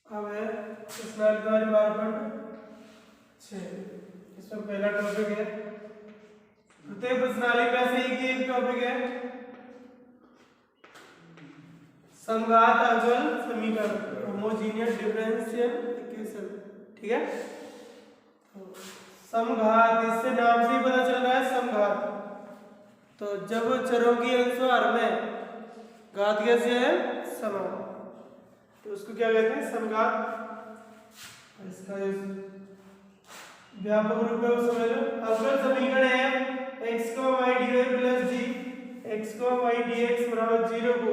अब है प्रश्नावली तुम्हारी 12.6। इसमें पहला टॉपिक है प्रत्येक प्रश्नावली में से एक टॉपिक है समघात अवकल समीकरण होमोजीनियस डिफरेंशियल इक्वेशन। ठीक है, तो समघात, इससे नाम से ही पता चल रहा है समघात। तो जब चरों की अनुस्वार में घात कैसे है समान, तो उसको क्या कहते हैं समघात। इसका व्यापक रूप है वो समझ लो। अवकल समीकरण है x को y dy plus g x को y dx बराबर 0 को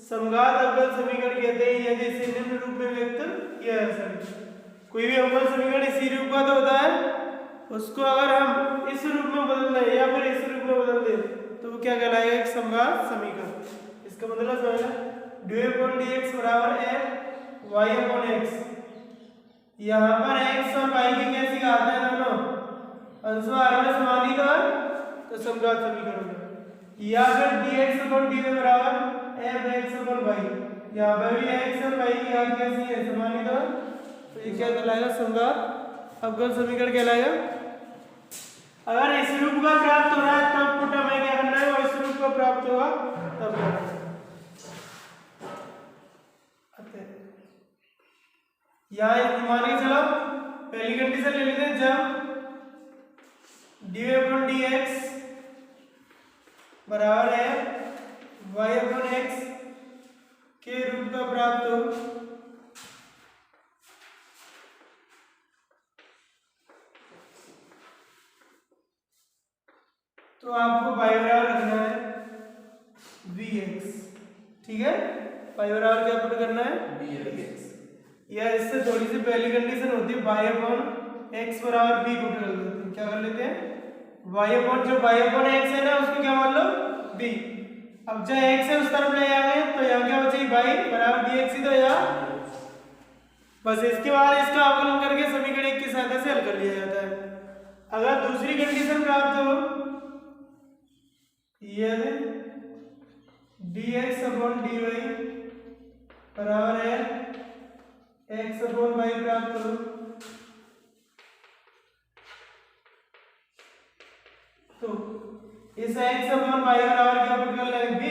समघात अवकल समीकरण कहते हैं यदि इसे निम्न रूप में व्यक्त किया जा सके। कोई भी अवकल समीकरण इसी रूप का तो होता है, उसको अगर हम इस रूप में बदल दें या फिर इस रूप में बदल दें तो वो क्या कहलाएगा, एक समघात समीकरण। इसका मतलब समझ लें dy अपॉन dx बराबर है y अपॉन x। यहाँ पर x और y की कैसी घात है, दोनों अनुस्वार में समानी तो समघात समीकरण है। या फिर dx अपॉन dy बराबर f(x) अपॉन y, यहाँ पर भी x और y की घात कैसी है समानी तो ये क्या कहलाएगा समघात अवकल समीकरण कहलाएगा। अगर इस रूप का प्राप्त हो रहा है तब पुट हमें क्या करना है, और इस रूप का प्राप्त होगा तब क्या करना है। यहाँ मान के चलो पहली कंडीशन ले लेते हैं, जब dy अपॉन dx बराबर है y अपॉन x के रूप का प्राप्त हो तो आपको y बराबर रखना है vx। ठीक है, y बराबर क्या पुट करना है vx, या इससे थोड़ी सी पहली कंडीशन होती है y अपॉन x बराबर b पुट कर देते हैं। क्या कर लेते हैं y अपॉन जो y अपॉन x है ना उसको क्या मान लो b। अब जब x है उस तरफ ले जाएंगे तो यहाँ क्या बचेगी y बराबर dx ही तो यहाँ, बस इसके बाद इसका अवकलन करके समीकरण 1 की सहायता से हल कर लिया जाता है। अगर दूसरी कंडीशन प्राप्त हो यदि dx अपॉन dy बराबर है x अपॉन y प्राप्त हो तो इस x अपॉन y बराबर क्या पुट कर लेंगे b,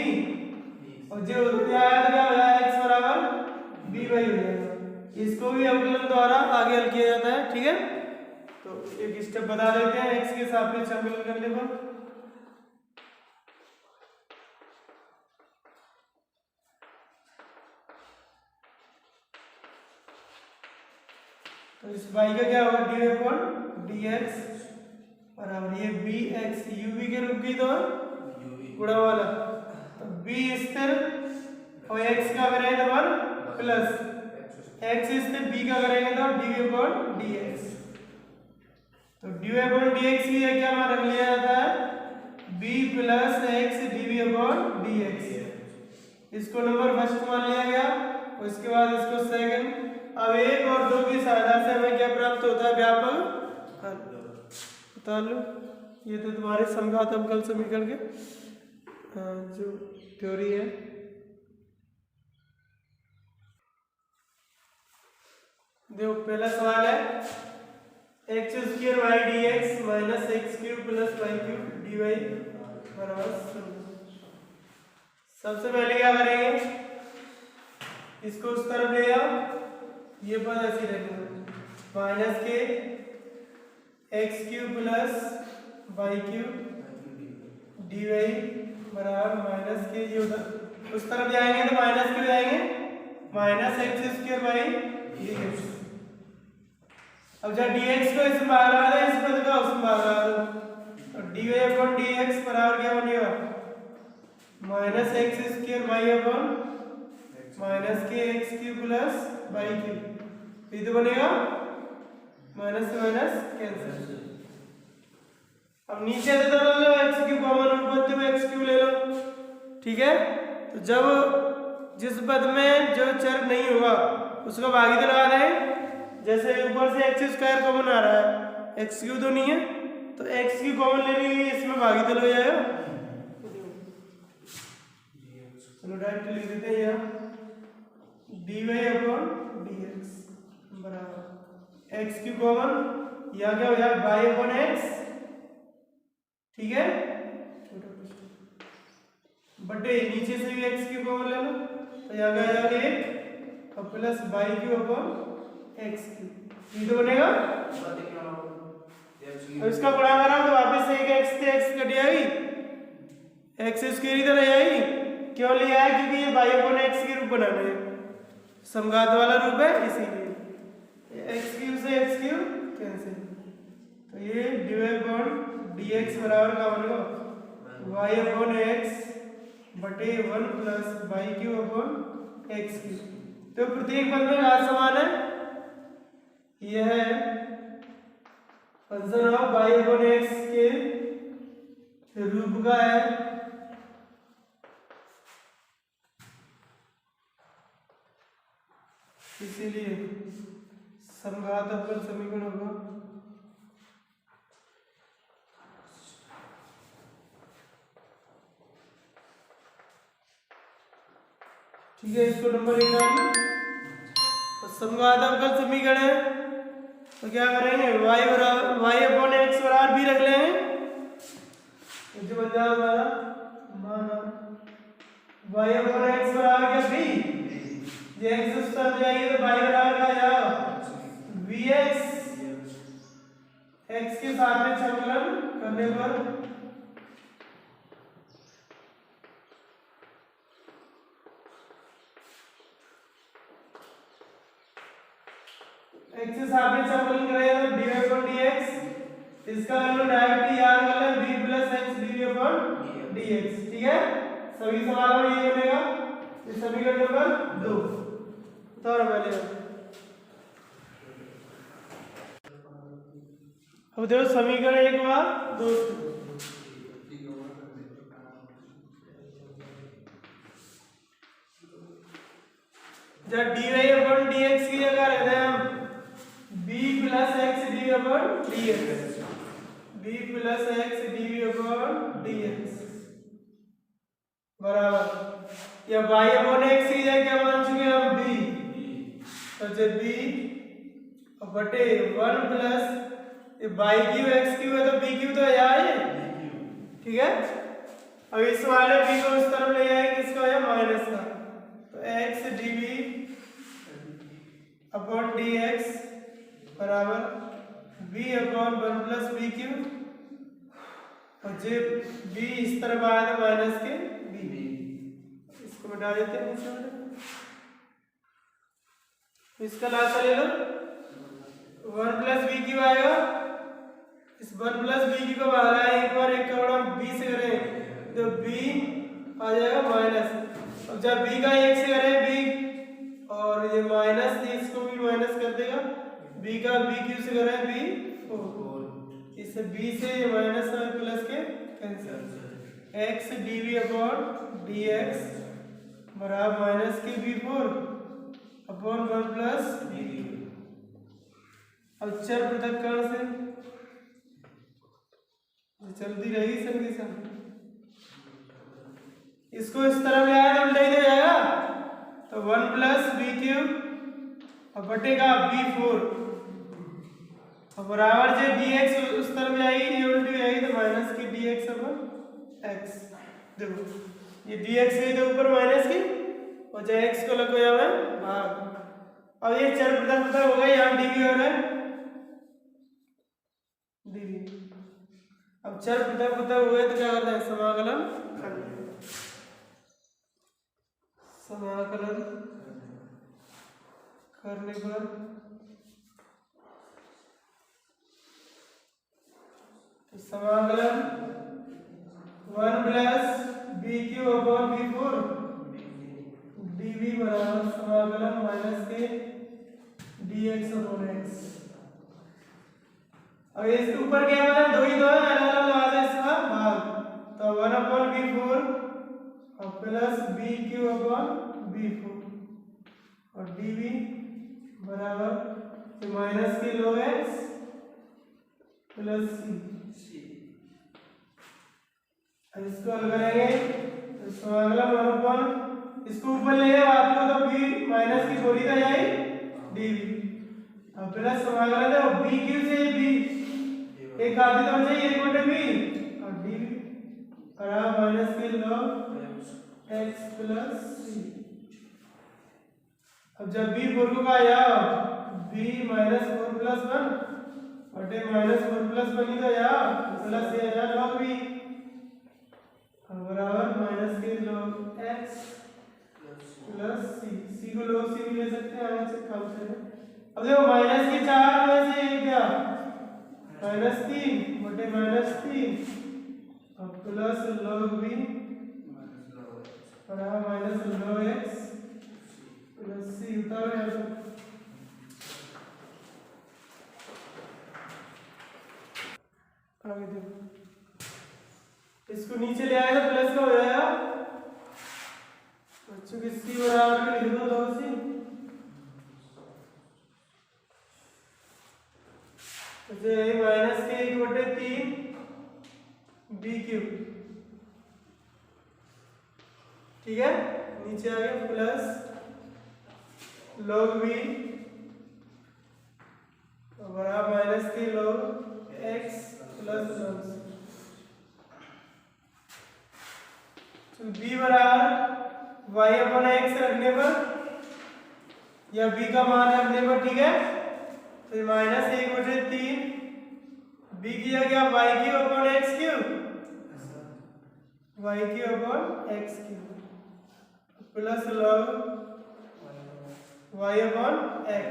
और जो उत्तर आया तो क्या हो जाएगा x बराबर b y हो जाएगा। इसको भी अवकलन द्वारा आगे हल किया जाता है। ठीक है, तो एक स्टेप बता देते हैं x के सापेक्ष अवकलन करने पर। तो इस y का क्या होगा dy अपॉन dx बराबर ये bx uv के रूप की तो गुणा वाला, तो b स्थिर और x का करेंगे तो प्लस x स्थिर b का करेंगे तो dy अपॉन dx। तो dy अपॉन dx की है क्या मान रख लिया जाता है b plus x dv upon dx। इसको नंबर फर्स्ट मान लिया गया और इसके बाद इसको सेकंड। अब 1 और 2 की सहायता से हमें क्या प्राप्त होता है, व्यापक हल। बता लो, ये तो तुम्हारे समघात अवकल समीकरण के जो थ्योरी है। देखो पहला सवाल है x square y dx minus x cube plus y cube dy बराबर 0। सबसे पहले क्या करेंगे, इसको उस तरफ ले आओ, ये पद ऐसे रखेंगे माइनस के x cube plus y cube dy बराबर माइनस के, ये उधर उस तरफ जाएंगे तो माइनस क्यों जाएंगे minus x square by dx। अब जब dx को इसमें भाग लगा दो, इस पद का उसमें भाग लगा दो, तो dy अपॉन dx बराबर क्या बनेगा minus x square y upon minus के x cube plus y cube. ये तो बनेगा माइनस से माइनस कैंसिल। अब नीचे से तो लो x क्यूब कॉमन, ऊपर में x क्यूब ले लो। ठीक है, तो जब जिस पद में जो चर नहीं होगा उसका भागी तो लगा दें, जैसे ऊपर से x स्क्वायर कॉमन आ रहा है x क्यूब तो नहीं है तो x की कॉमन लेने के लिए इसमें भागी तो हो जाएगा। चलो डायरेक्ट लिख देते हैं यहाँ dy अपॉन dx बराबर x क्यू कॉमन, या क्या हो जाए y अपॉन x, ठीक है, बटे नीचे से भी x क्यू कॉमन ले लो तो यहाँ का आ जाएगा 1 और plus y Q upon x Q, ये तो बनेगा। अब इसका गुणा करा तो वापस से एक x से x कट जाएगी, x स्क्वायर इधर आ जाएगी, क्यों लिया है क्योंकि ये y अपॉन x के रूप बनाना है, समघात वाला रूप है इसीलिए x क्यूब से x क्यूब कैंसिल, तो ये dy अपॉन dx बराबर का बनेगा y अपॉन x बटे 1 plus y cube upon x cube. तो प्रत्येक पद में घात समान है, यह है function of y upon x के रूप का है, इसीलिए समघात अवकल समीकरण होगा। ठीक है, इसको नंबर 1 डालना। तो समघात अवकल समीकरण है तो क्या करेंगे y अपॉन x बराबर भी रख लेंगे, तो जो बन जाएगा हमारा माना y अपॉन x बराबर क्या b, ये x उस तरफ जाएगी तो y बराबर क्या आ जाएगा vx, x के साथ में समाकलन करने पर x के साथ में समाकलन करेंगे तो dy अपॉन dx, इसका वैल्यू डायरेक्टली याद कर लें b plus x dy upon dx, ठीक है, सभी सवालों में ये बनेगा। इस समीकरण नंबर 2 तो पहले अब देखो समीकरण 1 हुआ 2 जब dy अपॉन dx की जगह रख दें हम b plus x dy upon dx, b plus x dy upon dx बराबर या y अपॉन x की जगह क्या मान चुके हम b, तो जब b बटे 1 plus y Q x Q है तो b क्यू तो है, ठीक है। अब इस वाले b को उस तरफ ले जाएंगे, किसका है माइनस का, तो x dv अपॉन dx बराबर b upon 1 plus b Q, और जब b इस तरफ आया था माइनस के b, इसको मिटा देते हैं इसका लास्ट ले लो 1 प्लस b क्यू आएगा, इस 1 प्लस b क्यू को बाहर आए एक बार, एक का बड़ा b से करें तो b आ जाएगा माइनस, अब जब b का 1 से करें b और ये माइनस इसको भी माइनस कर देगा, b का b क्यू से करें b 4, इससे b से माइनस और प्लस के cancel, x dv upon dx बराबर माइनस के b4 upon 1 plus b Q. अब चर पृथक्करण से चलती रहेगी संख्या, इसको इस तरफ ले आया तो उल्टा ही हो जाएगा, तो 1 प्लस b क्यूब और बटेगा b4 और बराबर से dx उस तरफ जाएगी, ये उल्टी जाएगी तो माइनस की dx अपन x, देखो ये dx गई तो ऊपर माइनस की और जो x को लग जाए भाग। अब ये चर पृथक हो गए, यहाँ dv हो रहा है dv, अब चर पृथक हुए तो क्या करते हैं समाकलन करने पर तो समाकलन 1 plus b q upon b4 dv बराबर समाकलन माइनस के dx अपॉन x। अब इसके ऊपर क्या है, दो ही दो है, अलग अलग लगा दे इसका भाग, तो 1 अपॉन b4 और plus b Q upon b4 और dv बराबर माइनस के log x प्लस c। अब इसको हल करेंगे तो समाकलन 1 अपॉन इसको ऊपर ले जाओ आपको तो b माइनस की थोड़ी तो जाए dv। अब प्लस समाकलन है b क्यू से b एक आधी तो बचे एक बटे b और dv और माइनस के log x प्लस c। अब जब b 4 को आया b माइनस 4 प्लस 1 बटे माइनस 4 प्लस 1 ही तो आया प्लस ये आया log b बराबर माइनस के log x प्लस c को log c भी ले सकते हैं आगे से काम से। अब देखो माइनस के 4 में से एक क्या माइनस 3 बटे माइनस 3 और प्लस log b बराबर minus log x plus c उतारो यहाँ से। आगे देखो इसको नीचे ले आए तो प्लस का हो जाएगा बच्चों की c बराबर लिख दो log c। माइनस के 1 बटे 3 b क्यूब ठीक है नीचे आ गया प्लस log b बराबर माइनस के log x plus log c। तो b बराबर y अपन x रखने पर या b का मान रखने पर ठीक है तो माइनस 1 बटे 3 b की जगह y क्यूब अपन x क्यूब y क्यूब अपन x cube plus log y अपन x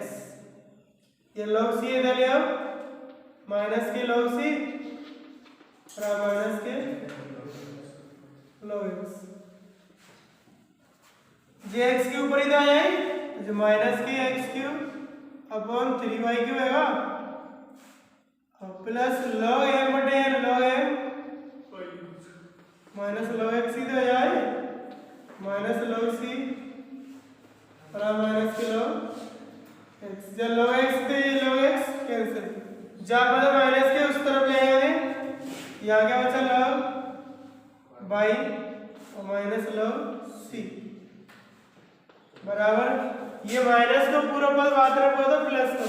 ये log c इधर ले आओ माइनस के log c और माइनस के log x जे x के ऊपर इधर आए जो माइनस के x cube upon 3y cube हैगा और प्लस log m बटे log m minus log x इधर जाए माइनस log c और माइनस के log x जब log x तो ये log x कैंसिल जब मतलब माइनस के उस तरफ ले आएंगे यहाँ क्या बचा log y और माइनस log c बराबर ये माइनस को पूरा पद बात रखो तो प्लस को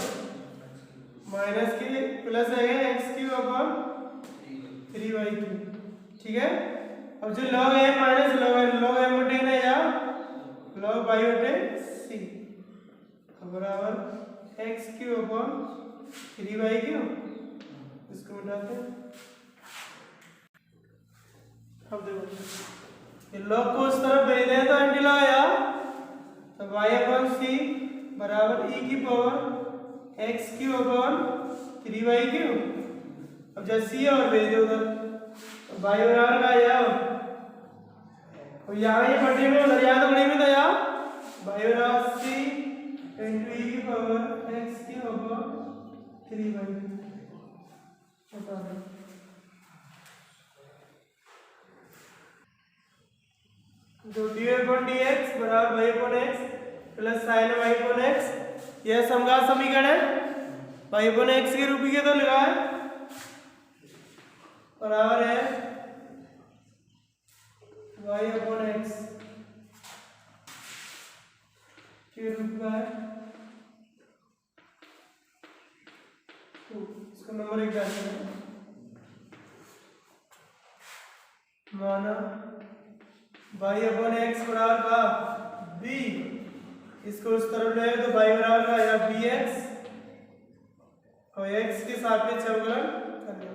माइनस के प्लस है x cube upon 3y cube ठीक है। अब जो log m minus log m बटे ना या log y बटे c बराबर x cube upon 3y cube इसको मिटाते हैं। अब देखो ये log को उस तरफ भेज दें तो एंटी लॉग आया तो y अपॉन c बराबर e की power x cube upon 3y cube. अब जब c और भेज दो उधर तो y बराबर का आया और यहाँ ये बटे में उधर यहाँ तो बड़े में तो यहाँ y बराबर c इंटू e की power x cube upon 3y बता दो। जो dy अपॉन dx बराबर y upon x plus sign y upon x यह समघात समीकरण है y अपॉन x के रूप में तो लगा है बराबर है y अपॉन x के रूप का है तो इसको नंबर 1 डालते हैं माना y अपॉन x बराबर का b इसको उस तरफ ले तो y बराबर का या bx और x के सापेक्ष अवकलन करना।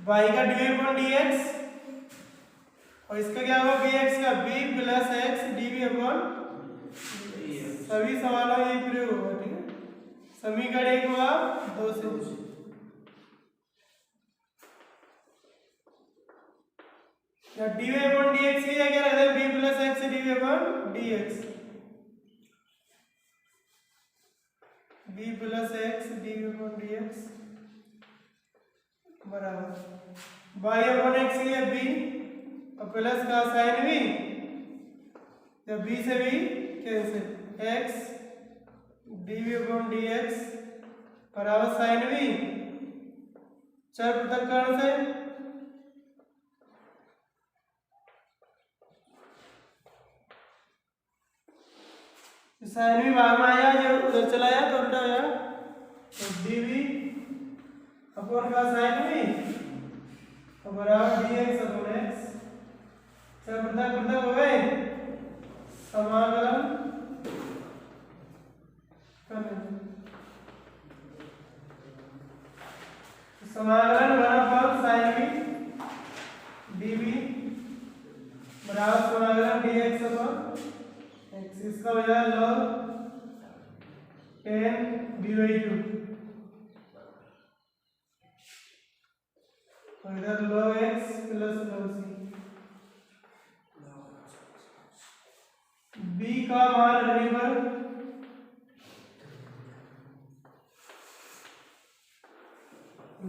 y का dy अपॉन dx और इसका क्या होगा bx का b plus x dv upon सभी सवालों में ये प्रयोग होगा ठीक है। समीकरण 1 हुआ 2 से या dy अपॉन dx की जगह रख दें b plus x dv upon dx b plus x dv upon dx बराबर y अपॉन x की है b और प्लस का साइन भी जब b से भी cancel x dv upon dx बराबर साइन v चर पृथक्करण से साइन v भाग में आया, जो उधर चला गया तो उल्टा हो जाएगा, तो dv अपॉन का साइन v बराबर dx अपॉन x चर पृथक हो गए, समाकलन समाकलन बना पर साइन v dv बराबर समाकलन dx अपॉन x, इसका हो जाएगा log tan b/2 और इधर log x plus log c। b का मान रखने पर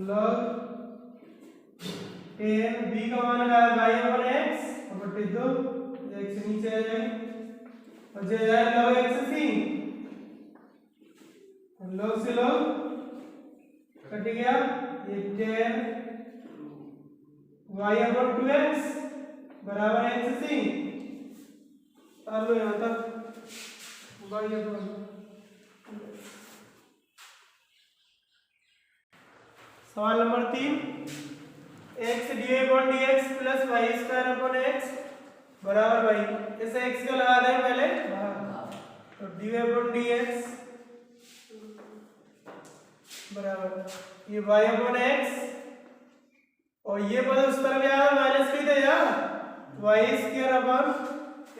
log tan b का मान आया y अपॉन x और बटे 2 x नीचे आ जाएगा और जो जाए log x c log से log कट गया, ये tan y अपॉन 2x बराबर x c लो यहाँ तक y अपॉन सवाल number 3 x dy upon dx plus y square upon x बराबर y, इसे x को लगा दें पहले बाहर, तो dy अपॉन dx बराबर ये y अपॉन x और ये पद उस तरफ यार माइनस की थे यार, y स्क्वायर अपॉन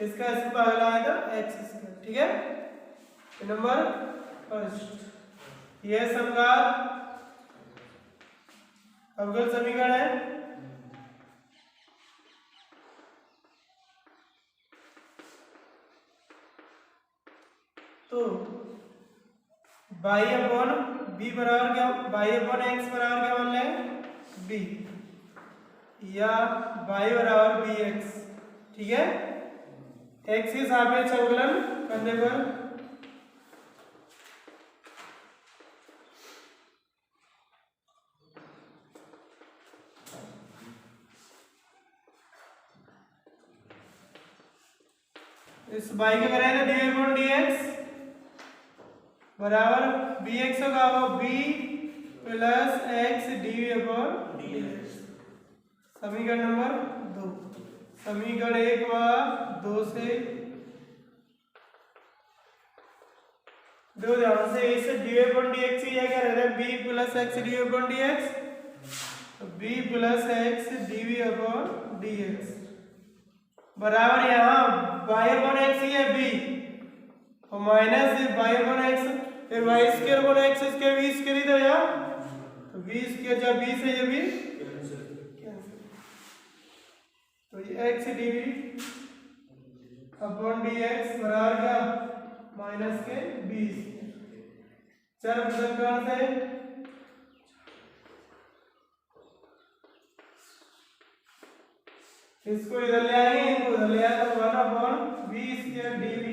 इसका इसको पहला आया था x स्क्वायर, ठीक है। नंबर फर्स्ट ये संघात अवकल समीकरण है, तो y अपॉन b बराबर क्या, y अपॉन x बराबर क्या मान लें b या y बराबर bx, ठीक है। x के सापेक्ष अवकलन करने पर इस y के करेंगे dy अपॉन dx बराबर bx होगा वो b plus x dy upon dx। समीकरण नंबर 2, समीकरण 1 व 2 से दो ध्यान से इसे dy अपॉन dx की क्या रहता है b plus x dy upon dx, तो b plus x dy upon dx बराबर यहाँ y अपॉन x ही है b और माइनस y अपॉन x फिर y square upon x square v square ही तो यार, तो v स्क्वायर जब b से ये भी कैंसिल, तो ये x dv अपॉन dx बराबर क्या माइनस के 20 चर पृथक्करण से इसको इधर ले आएंगे, इनको उधर ले आए तो 1 अपॉन v स्क्वायर dv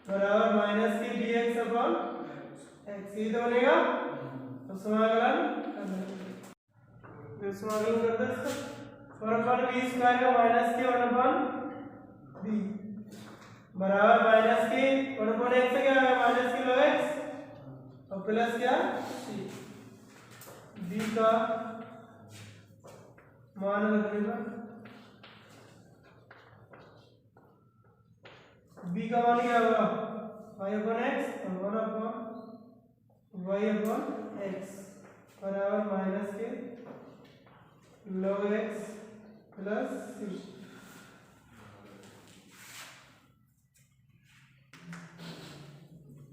बराबर माइनस की dx अपॉन x ही तो बनेगा, तो समाकलन कर दो, समाकलन कर दो इसको 1 अपॉन v स्क्वायर का माइनस की 1 अपॉन v बराबर माइनस की 1 अपॉन x क्या है माइनस की log x और प्लस क्या c, b का मान रखने पर b का मान क्या होगा y अपॉन x और 1 अपॉन y अपॉन x बराबर माइनस के log x प्लस c।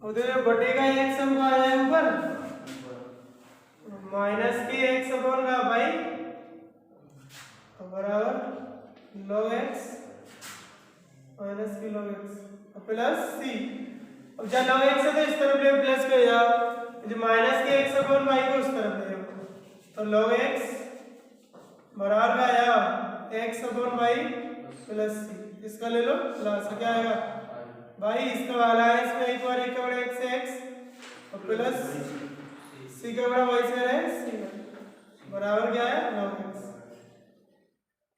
उधर बटेगा x हमको आ जाए ऊपर माइनस के x अपॉन का y बराबर log x माइनस की log x प्लस c। अब जब log x है तो इस तरफ ले प्लस कर जाओ, जो माइनस के x अपॉन y को उस तरफ ले जाओ, तो log x बराबर का आया x upon y plus c, इसका ले लो प्लस क्या आएगा भाई इसका वाला है, इसमें एक बार एक का बड़ा एक्स है एक्स और प्लस सी का बड़ा वाई स्क्वायर है सी बराबर क्या है लॉग एक्स।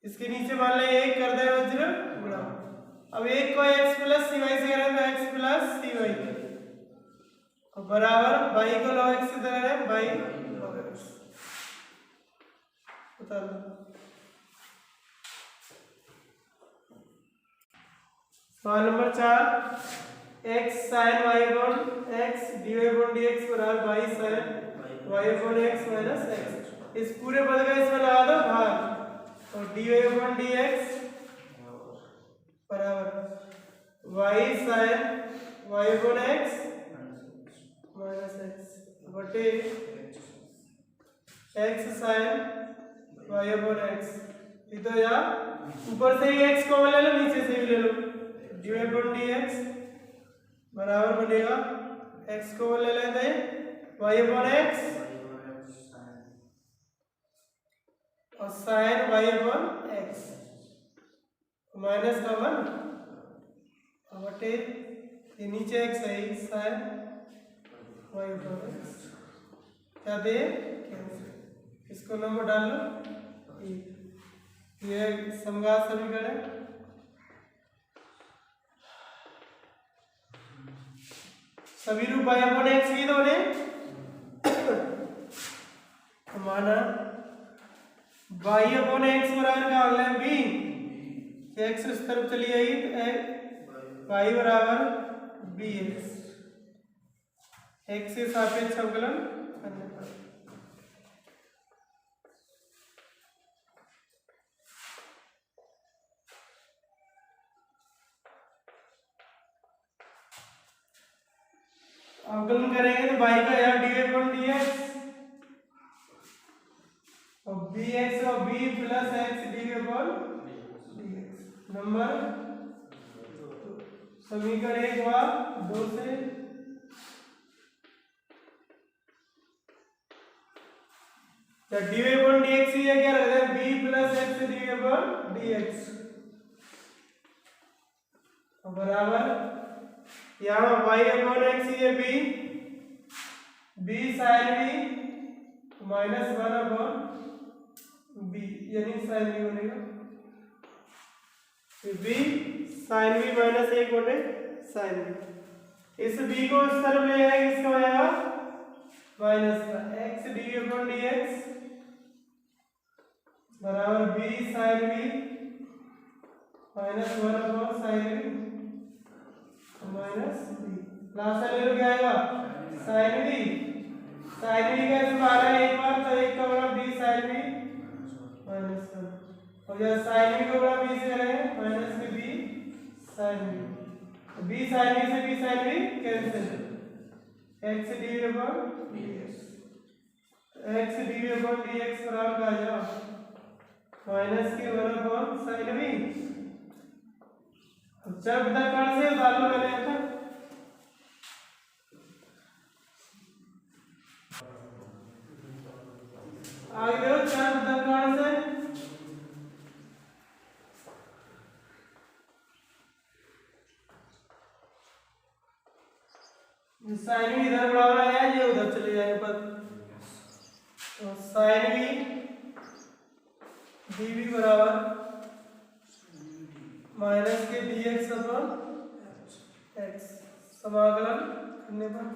इसके नीचे मान लें एक कर दे वज्र गुणा, अब एक को एक्स प्लस सी वाई से करें तो एक्स प्लस सी वाई और बराबर बाई को लॉग एक्स की तरह है बाई लॉग एक्स। बता दो सवाल number 4, x sine y upon x d y upon d x बराबर y sine y upon x minus x. इस पूरे पद का इसमें लगा दो भाग और d y upon d x बराबर y sine y upon x minus x बटे x sine y upon x. ये तो यार ऊपर से ही एक्स कॉमन ले लो, नीचे से भी ले लो, d y upon d x बराबर बनेगा एक्स को ले लेते हैं वाई अपॉन एक्स और sine y upon x minus का वन बटे ये नीचे एक्स है साइन वाई अपॉन एक्स क्या दे कैंसिल। इसको नंबर डाल लो, ये समघात समीकरण सभी रूप बाई अपॉन एक्स की दोने माना बाई अपॉन एक्स बराबर क्या होगा बी, एक्स इस तरफ चली आई तो बाई बराबर बी एक्स, एक्स के सापेक्ष अवकलन करने पर अवकलन करेंगे तो बाई का यार डी अपॉन डी एक्स और बी एक्स और b plus x d upon d x number समीकरण 1 व 2 से डी अपॉन डी एक्स ये क्या रखते हैं b plus x d upon d x बराबर यहाँ y अपॉन एक्स ये b sine b minus 1 upon b यानी साइन बी बनेगा बी साइन बी माइनस 1 बटे साइन बी। इस बी को इस तरफ ले जाएंगे, इसका हो जाएगा माइनस का x d upon d x बराबर b sine b minus 1 upon sine b minus b last ले लो क्या आएगा साइन बी कैसे बाहर है एक बार तो एक का बड़ा बी साइन बी माइनस 1 और जब साइन बी को बड़ा बी से करेंगे माइनस के b sine b sine b से b sine b cancel x d upon d x बराबर क्या आ जाएगा माइनस के 1 अपॉन साइन बी। चल तक कण से उतार लो पहले तक आगे देखो चल तक कण से साइन भी इधर बराबर आया ये उधर चले जाएंगे पर तो साइन भी डी बराबर माइनस के डी एक्स अपॉन एक्स समाकलन करने पर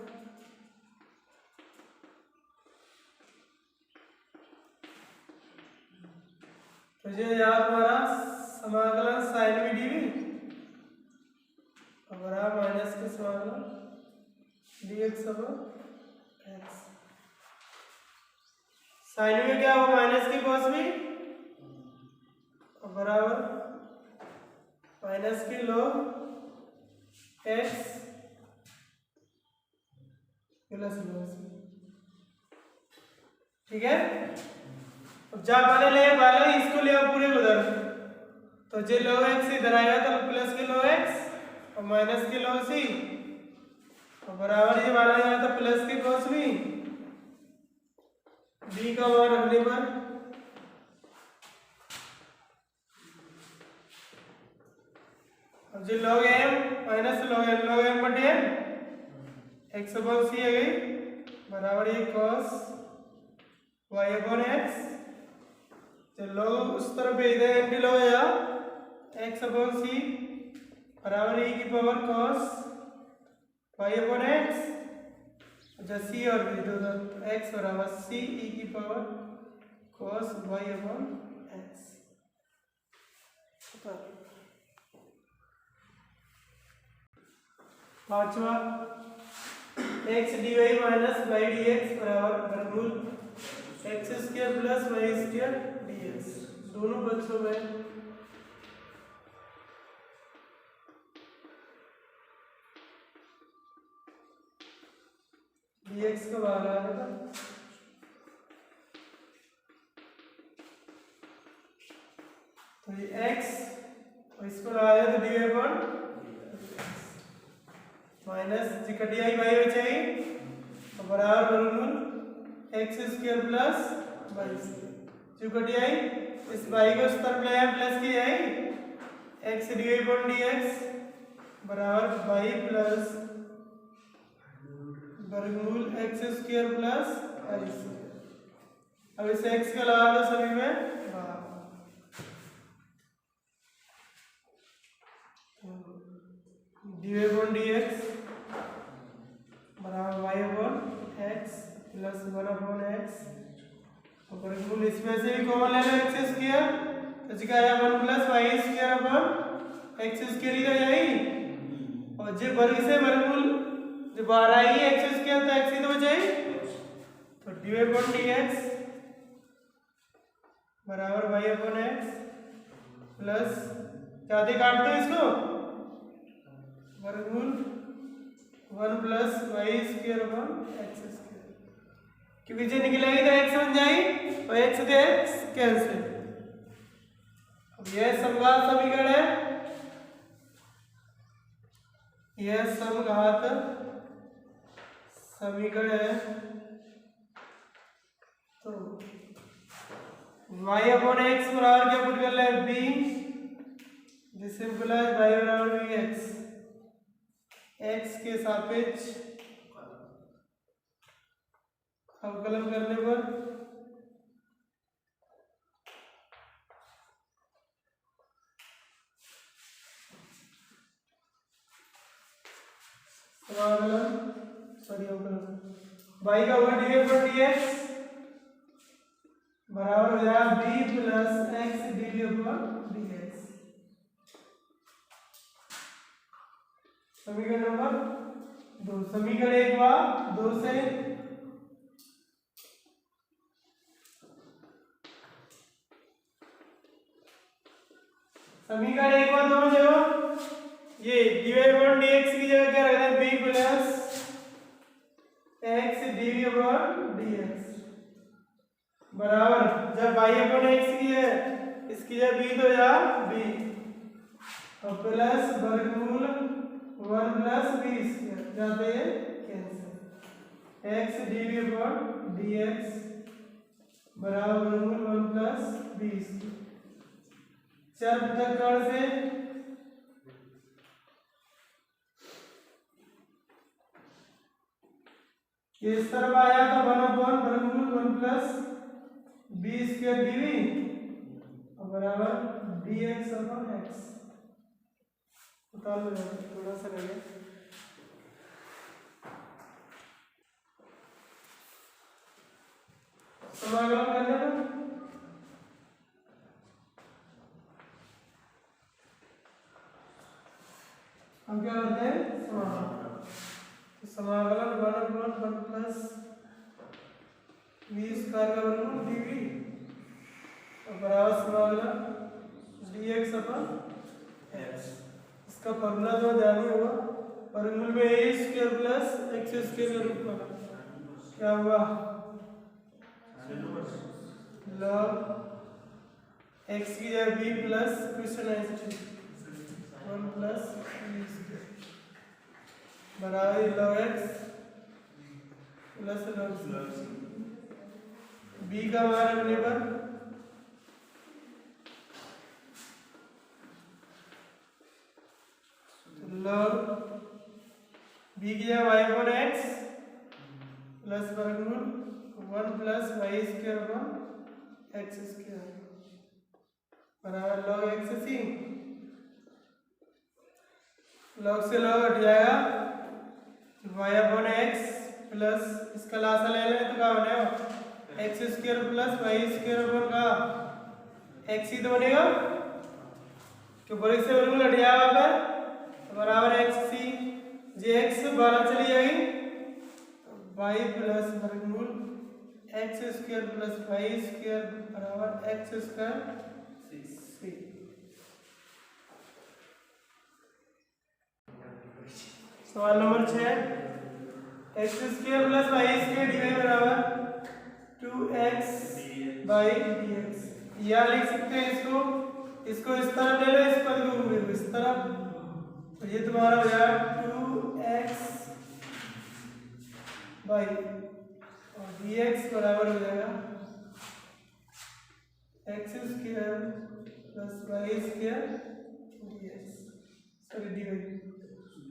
तो ये याद हमारा समाकलन साइन बी डी बराबर माइनस के समाकलन d x upon x. Sine b क्या हुआ माइनस की कॉस बी बराबर माइनस की log x plus log c. ठीक है, अब जा वाले ले वाले इसको ले आओ पूरे उधर तो जे log एक्स इधर आएगा तो प्लस के log एक्स और माइनस के log सी और बराबर ये वाला आएगा तो प्लस के cos बी बी का मान रखने पर जो log m minus log m बटे m x अपॉन c आ गई बराबर ये cos y अपॉन x। तो log उस तरफ भेज दें m भी log है x अपॉन c बराबर e की power cos y upon x। अच्छा c और b दो x बराबर c e की power cos y upon x। पांचवा x dy minus y dx बराबर वर्गमूल x square plus y square dx। दोनों बच्चों में dx का बाहर आ गया तो ये x और इसको लगाया तो dy अपॉन माइनस जी कटी आई y बचाई तो बराबर वर्गमूल x square plus y square जो कटी आई इस y को इस तरफ ले आए प्लस की आई x dy अपॉन dx बराबर y प्लस वर्गमूल x square plus y square. अब इस x का लगा दो सभी में dy अपॉन dx बराबर y upon x plus 1 upon x और वर्गमूल इसमें से भी कॉमन ले लो x स्क्वायर तो जी का आया 1 plus y square upon x square ही तो यही और जे वर्ग से वर्गमूल जो बाहर आई x स्क्वायर तो x ही तो बचाई तो dy अपॉन dx बराबर y अपॉन x प्लस क्या दे काट दो इसको वर्गमूल 1 plus y square upon x square क्योंकि जो निकलेगी तो x बन जाएगी और x से x कैंसिल। अब यह समघात समीकरण है यह समघात समीकरण है तो y अपॉन x बराबर क्या पुट कर ले b जिस सिंपलाइज y बराबर b x के सापेक्ष अवकलन करने पर y का होगा dy अपॉन dx बराबर हो जाएगा b plus x dy upon dx। समीकरण नंबर 2 समीकरण एक बार 2 से समीकरण एक बार 2 में देखो ये dy अपॉन dx की जगह क्या रखना है b plus x dy upon dx बराबर जब y अपॉन x की है इसकी जगह b तो जा b और प्लस वर्गमूल 1 प्लस b स्क्वायर जाते हैं cancel x dy upon dx बराबर वर्गमूल 1 प्लस b स्क्वायर। चर पृथक्करण से ये इस तरफ आया तो 1 अपॉन वर्गमूल 1 प्लस b स्क्वायर dv और बराबर dx अपॉन x। उतार लो थोड़ा सा लगे समाकलन करने पर हम क्या करते हैं समाकलन 1 अपॉन 1 प्लस v स्क्वायर का वर्गमूल dv और बराबर समाकलन dx अपॉन x। इसका फॉर्मूला तो ध्यान ही होगा वर्गमूल में a square plus x square का रूप में क्या हुआ log x की जगह b प्लस क्वेश्चन है 1 प्लस बराबर log x plus log b का मान रखने पर log b की जगह y अपॉन x प्लस वर्गमूल 1 plus y square upon x square बराबर log x से c। log से log हट जाएगा y अपॉन x प्लस इसका लासा ले लें तो क्या बनेगा x square plus y square upon का एक्स ही तो बनेगा क्योंकि से वर्गमूल हट जाएगा पर बराबर एक्स सी जे एक्स बाहर चली जाएगी वाई प्लस वर्गमूल x square plus y square बराबर एक्स स्क्वायर सी। सवाल number 6 x square plus y square d y बराबर 2x बाई डी एक्स। या लिख सकते हैं इसको इस तरफ ले लो इस पद को घूम लो इस तरफ तो ये तुम्हारा हो जाएगा 2x बाई और dx बराबर हो जाएगा x square plus y square dx sorry dy।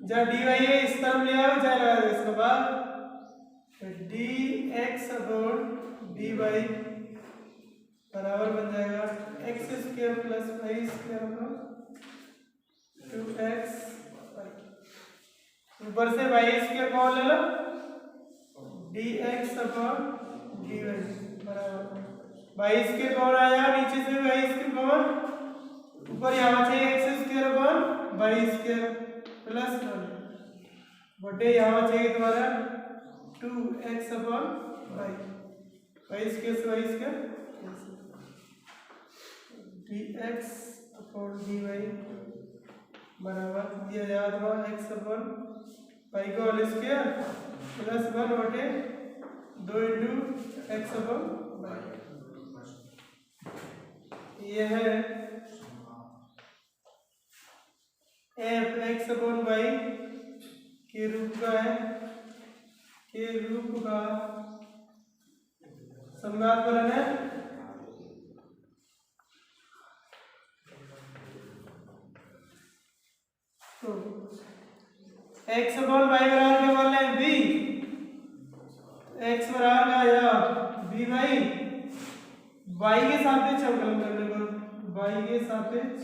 जब dy है इस तरफ ले आओ चाहे लगा दो इसके बाद dx अपॉन dy बराबर बन जाएगा x square plus y square upon 2x ऊपर से वाई स्क्वायर कॉमन ले लो dx अपॉन dy बराबर वाई स्क्वायर कॉमन आ जाएगा नीचे से वाई स्क्वायर कॉमन ऊपर यहाँ चाहिए x square upon y square plus 1 बटे यहाँ चाहिए तुम्हारा 2x अपॉन वाई स्क्वायर से y square dx upon dy बराबर दिया जाएगा तुम्हारा x अपॉन वाई का होल स्क्वायर प्लस 1 बटे 2 इंटू एक्स अपॉन वाई। ये है एफ एक्स अपॉन वाई के रूप का है के रूप का समघात फलन है तो x अपॉन वाई बराबर क्या बोल रहे हैं b x बराबर क्या आया b बाई y के सापेक्ष अवकलन करने पर y के सापेक्ष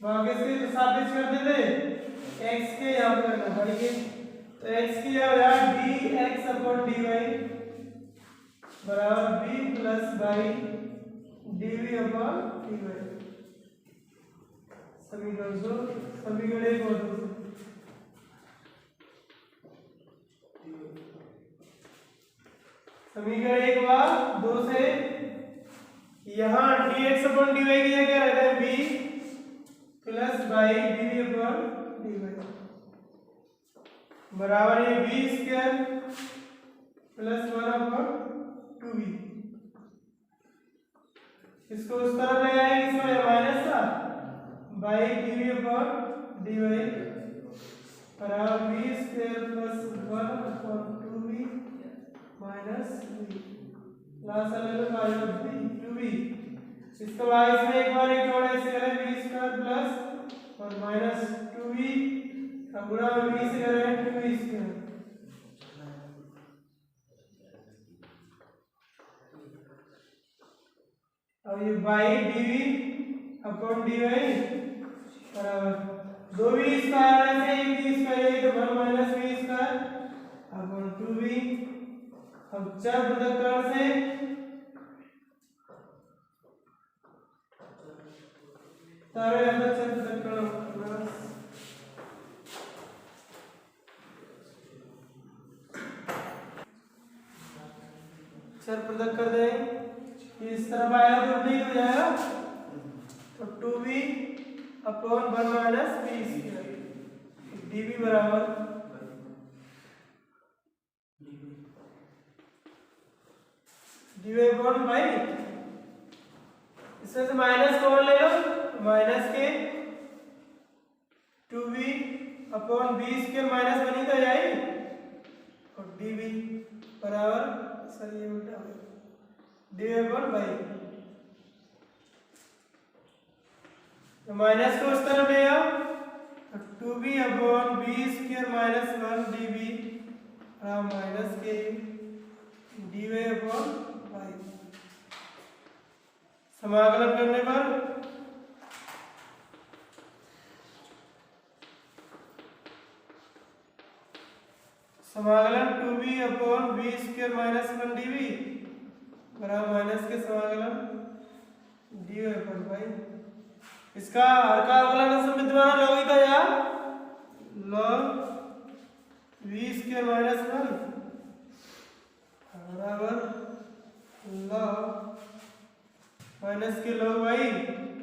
वहां के सापेक्ष करते थे x के यहाँ पर करना y के तो x की हो जाए dx अपॉन dy बराबर b plus y dv upon dy समीकरण 2 समीकरण 1 और 2 समीकरण 1 व 2 से यहाँ dx अपॉन dy की जगह क्या रहता है b plus y dv upon dy बराबर ये b square plus 1 upon 2b इसको उस तरफ ले आएंगे इसमें माइनस था बाई dv अपॉन dy बराबर b square plus 1 upon 2b minus b last ले लो बाई b 2b इसको बाद इसमें एक बार एक जोड़ा इसे करें b स्क्वायर प्लस और माइनस 2b अब गुणा में b से करें 2b स्क्वायर अब ये बाई dv अपॉन dy बराबर 2b स्क्वायर ऐसे एक b स्क्वायर है तो 1 minus b square upon 2b अब चर पृथक्करण से तारे अंदर चर पृथक्करण चर पृथक कर दें इस तरफ आया तो नहीं हो जाएगा तो 2b upon 1 minus b square dv बराबर dy अपॉन y इसमें से माइनस कॉमन ले लो माइनस के 2b upon b square minus बनी तो जाएगी और dv बराबर सर ये उल्टा dy अपॉन y माइनस को उस तरफ ले आओ तो 2b/b² माइनस 1 db माइनस के dy/y। समाकलन करने पर समाकलन 2b/b² माइनस 1 db माइनस के समाकलन dy/y। इसका हर का अवकलन समीकरण लॉग का या log v² माइनस 1 बराबर log माइनस के log y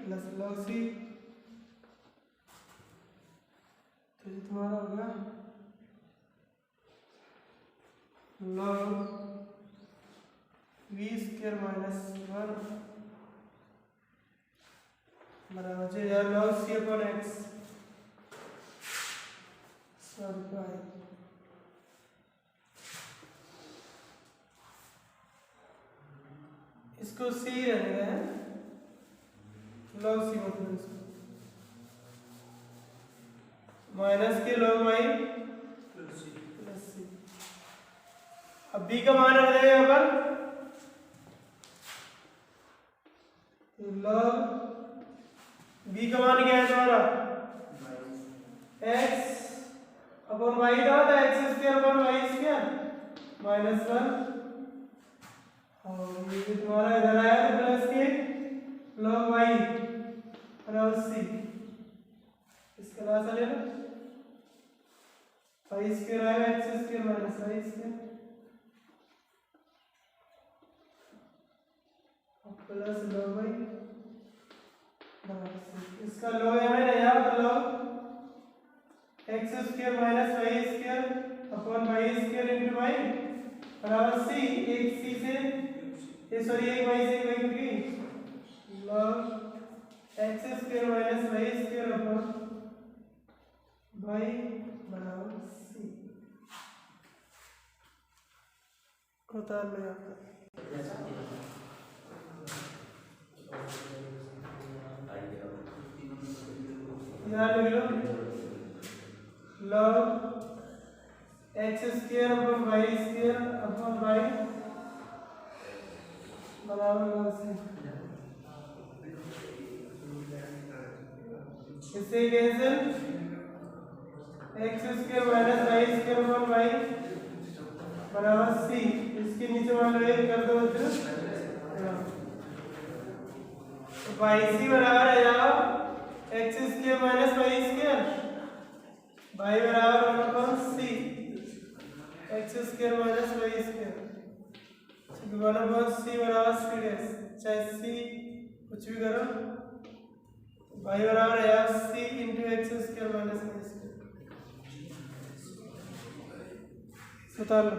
plus log c। तो ये तुम्हारा होगा log v² माइनस 1 बराबर है log c/x सब का इसको c रहेगा है log c मतलब इसको माइनस के log y प्लस c। अब b का मान रख देंगे यहाँ पर log b का मान क्या है तुम्हारा x/y का होता है x² माइनस 1 और ये तुम्हारा इधर आया तो प्लस के log y बराबर c। इसका लासा ले लो y² आएगा x² minus y² plus log y बराबर c। इसका log हमें नहीं आया तो log x² minus y² upon y² into y बराबर c। एक c से सॉरी एक y से y की log x² minus y² upon y बराबर c उतार लो यहाँ पर यहाँ लिख लो log x² upon y² upon y बराबर log c। इससे cancel x² minus y² upon y बराबर c। इसके नीचे वाला एक कर दो बच्चों yc बराबर है जाओ x² माइनस y² y बराबर 1 upon c x² minus y²। 1 upon c बराबर c', चाहे c कुछ भी करो y बराबर है यार c into x² minus y²। बता लो